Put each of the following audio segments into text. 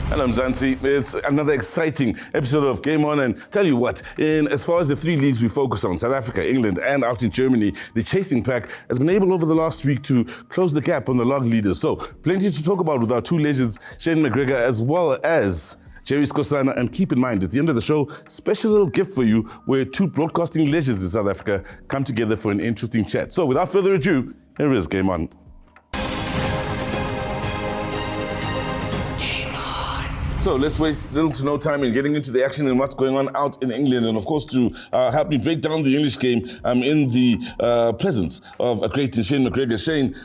Hello, I'm Zanzi. It's another exciting episode of Game On, and tell you what, as far as the three leagues we focus on, South Africa, England, and out in Germany, the chasing pack has been able over the last week to close the gap on the log leaders. So, plenty to talk about with our two legends, Shane McGregor, as well as Jerry Skosana. And keep in mind, at the end of the show, special little gift for you where two broadcasting legends in South Africa come together for an interesting chat. So, without further ado, here is Game On. So let's waste little to no time in getting into the action and what's going on out in England. And of course, to help me break down the English game, I'm in the presence of a great Shane McGregor. Shane,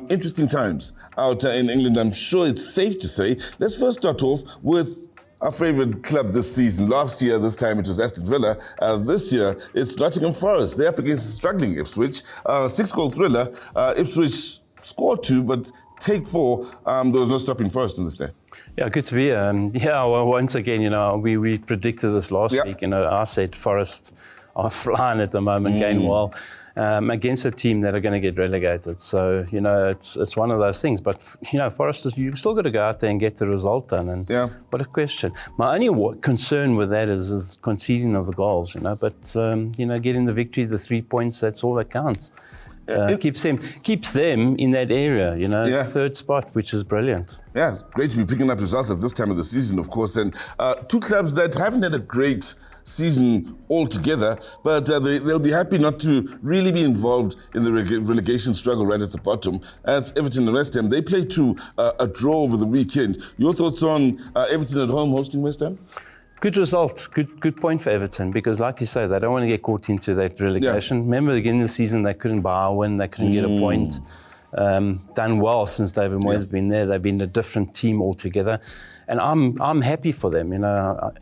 interesting times out in England, I'm sure it's safe to say. Let's first start off with our favourite club this season. Last year, this time it was Aston Villa. This year, it's Nottingham Forest. They're up against struggling Ipswich. 6-goal thriller. Ipswich scored 2, but take 4. There was no stopping Forest in this day. Yeah, good to be here. Well, once again, we predicted this last week. I said Forest are flying at the moment, going well, against a team that are going to get relegated. So, it's one of those things. But, Forest, you've still got to go out there and get the result done. And what a question. My only concern with that is conceding of the goals, But, getting the victory, the 3 points, that's all that counts. Keeps them in that area, third spot, which is brilliant. Yeah, great to be picking up results at this time of the season, of course. And two clubs that haven't had a great season altogether, but they'll be happy not to really be involved in the relegation struggle right at the bottom. As Everton and West Ham, they played to a draw over the weekend. Your thoughts on Everton at home hosting West Ham? Good result, good point for Everton, because like you say, they don't want to get caught into that relegation. Remember, again, this season, they couldn't buy a win, they couldn't get a point. Done well since David Moyes has been there. They've been a different team altogether. And I'm happy for them,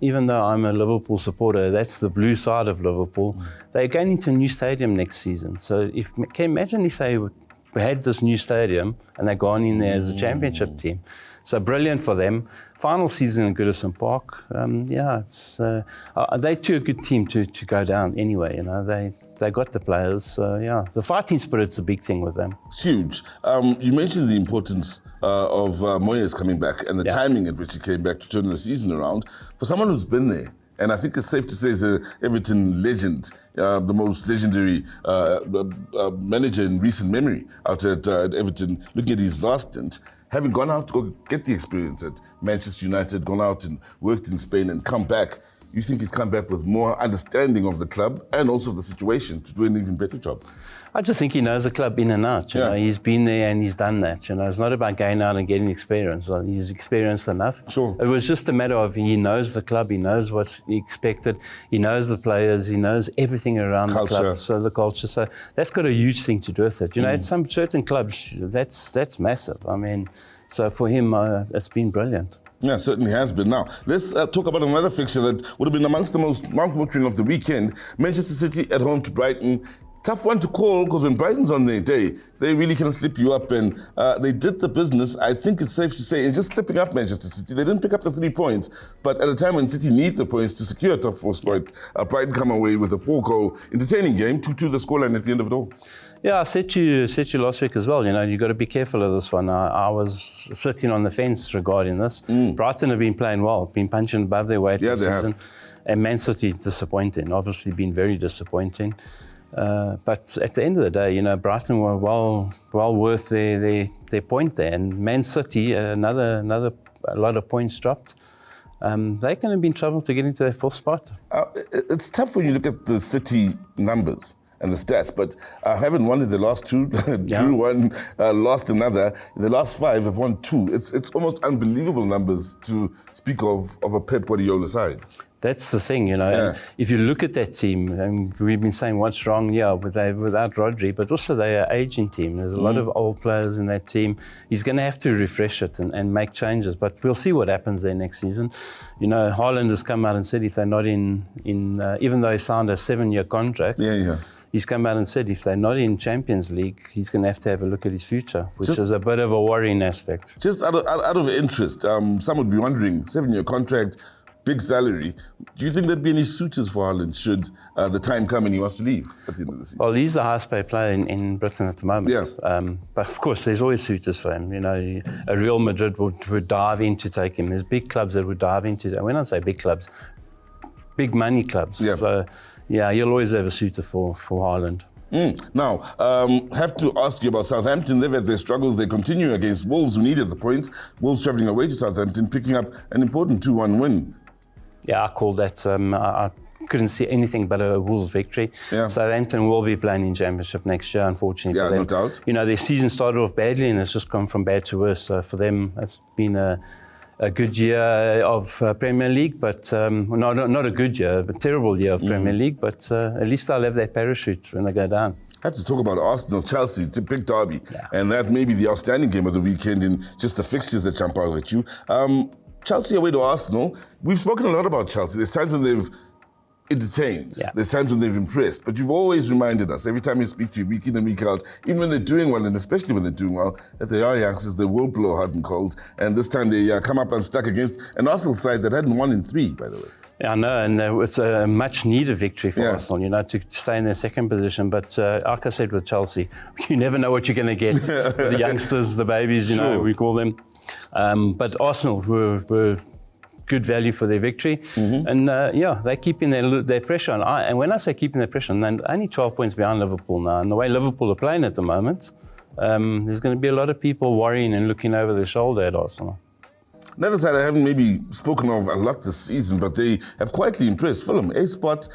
even though I'm a Liverpool supporter, that's the blue side of Liverpool. They're going into a new stadium next season. So can you imagine if they had this new stadium and they'd gone in there as a championship team? So brilliant for them. Final season in Goodison Park. They're too a good team to go down anyway. They got the players. So the fighting spirit's a big thing with them. It's huge. You mentioned the importance of Moyes coming back and the timing at which he came back to turn the season around. For someone who's been there, and I think it's safe to say he's an Everton legend, the most legendary manager in recent memory out at Everton, looking at his last stint, having gone out to go get the experience at Manchester United, gone out and worked in Spain and come back, you think he's come back with more understanding of the club and also the situation to do an even better job? I just think he knows the club in and out. He's been there and he's done that. It's not about going out and getting experience. He's experienced enough. Sure. It was just a matter of he knows the club, he knows what's expected, he knows the players, he knows everything around the club. So the culture. So that's got a huge thing to do with it. At some certain clubs, that's massive. So for him, it's been brilliant. Yeah, certainly has been. Now, let's talk about another fixture that would have been amongst the most mouth-watering of the weekend. Manchester City at home to Brighton. Tough one to call, because when Brighton's on their day, they really can slip you up, and they did the business, I think it's safe to say, in just slipping up Manchester City. They didn't pick up the 3 points, but at a time when City need the points to secure a top 4 spot, Brighton come away with a 4-goal entertaining game, 2-2 the scoreline at the end of it all. Yeah, I said to you last week as well, you've got to be careful of this one. I was sitting on the fence regarding this. Brighton have been playing well, been punching above their weight this season. And Man City disappointing, obviously been very disappointing. But at the end of the day, Brighton were well worth their point there. And Man City, a lot of points dropped. They're going to be in trouble to get into their 4th spot. It's tough when you look at the City numbers and the stats, but haven't won in the last 2, drew 1, lost another. In the last 5 have won 2. It's almost unbelievable numbers to speak of a Pep Guardiola side. That's the thing, And if you look at that team, and we've been saying what's wrong, without Rodri, but also they're an aging team. There's a lot of old players in that team. He's going to have to refresh it and make changes, but we'll see what happens there next season. Haaland has come out and said if they're not in even though he signed a 7-year contract, he's come out and said if they're not in Champions League, he's going to have a look at his future, which is a bit of a worrying aspect. Just out of interest, some would be wondering, 7-year contract, big salary. Do you think there'd be any suitors for Haaland should the time come and he wants to leave at the end of the season? Well, he's the highest paid player in Britain at the moment. Yeah. But of course, there's always suitors for him. You know, a Real Madrid would dive in to take him. There's big clubs that would dive into. And when I say big clubs, big money clubs. Yeah. So, yeah, you'll always have a suitor for Haaland. Now, have to ask you about Southampton. They've had their struggles. They continue against Wolves, who needed the points. Wolves travelling away to Southampton, picking up an important 2-1 win. Yeah, I called that. I couldn't see anything but a Wolves victory. Yeah. Southampton will be playing in Championship next year, unfortunately. Yeah, for them. no doubt. You know, their season started off badly and it's just gone from bad to worse. So for them, it's been a good year of Premier League, but not a good year, a terrible year of Premier League, but at least they'll have their parachute when they go down. I have to talk about Arsenal, Chelsea, the big derby, Yeah. and that may be the outstanding game of the weekend in just the fixtures that jump out at you. Chelsea away to Arsenal. We've spoken a lot about Chelsea. There's times when they've entertained. Yeah. There's times when they've impressed. But you've always reminded us, every time you speak to you, week in and week out, even when they're doing well, and especially when they're doing well, that they are youngsters, they will blow hot and cold. And this time they come up unstuck against an Arsenal side that hadn't won in 3, by the way. Yeah, I know, and it's a much-needed victory for Yeah. Arsenal, you know, to stay in their second position. But like I said with Chelsea, you never know what you're going to get. The youngsters, the babies, you know, Sure. we call them. But Arsenal were good value for their victory. And they're keeping their pressure on. And when I say keeping their pressure on, they're only 12 points behind Liverpool now. And the way Liverpool are playing at the moment, there's going to be a lot of people worrying and looking over their shoulder at Arsenal. Another side I haven't maybe spoken of a lot this season, but they have quietly impressed. Fulham, a spot,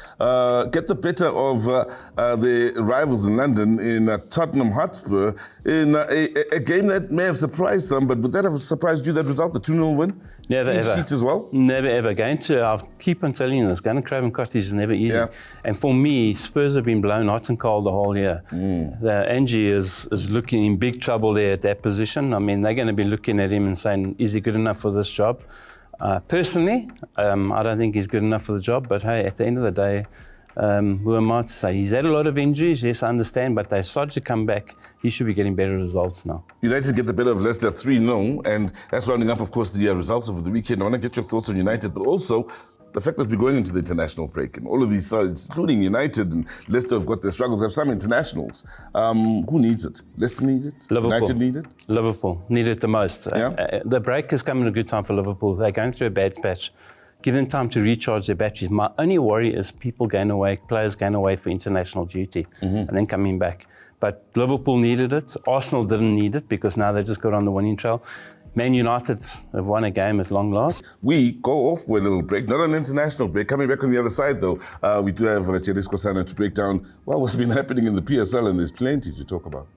get the better of the rivals in London in Tottenham Hotspur in a game that may have surprised some, but would that have surprised you, that result, the 2-0 win? Never Clean ever. sheet as well? Never ever. I keep on telling you this, going to Craven Cottage is never easy. Yeah. And for me, Spurs have been blown hot and cold the whole year. Angie is looking in big trouble there at that position. I mean, they're going to be looking at him and saying, is he good enough for this job? Personally, I don't think he's good enough for the job, but hey, at the end of the day, who am I to say? He's had a lot of injuries, yes, I understand, but they started to come back. He should be getting better results now. United get the better of Leicester 3-0, and that's rounding up, of course, the results of the weekend. I want to get your thoughts on United, but also the fact that we're going into the international break, and all of these sides, including United and Leicester, have got their struggles, have some internationals. Who needs it? Leicester need it? Liverpool. United need it? Liverpool need it the most. Yeah. The break has come at a good time for Liverpool. They're going through a bad patch. Give them time to recharge their batteries. My only worry is people going away, players going away for international duty and then coming back. But Liverpool needed it. Arsenal didn't need it because now they just got on the winning trail. Man United have won a game at long last. We go off for a little break, not an international break. Coming back on the other side, though, we do have Thierry Skosana to break down what's been happening in the PSL, and there's plenty to talk about.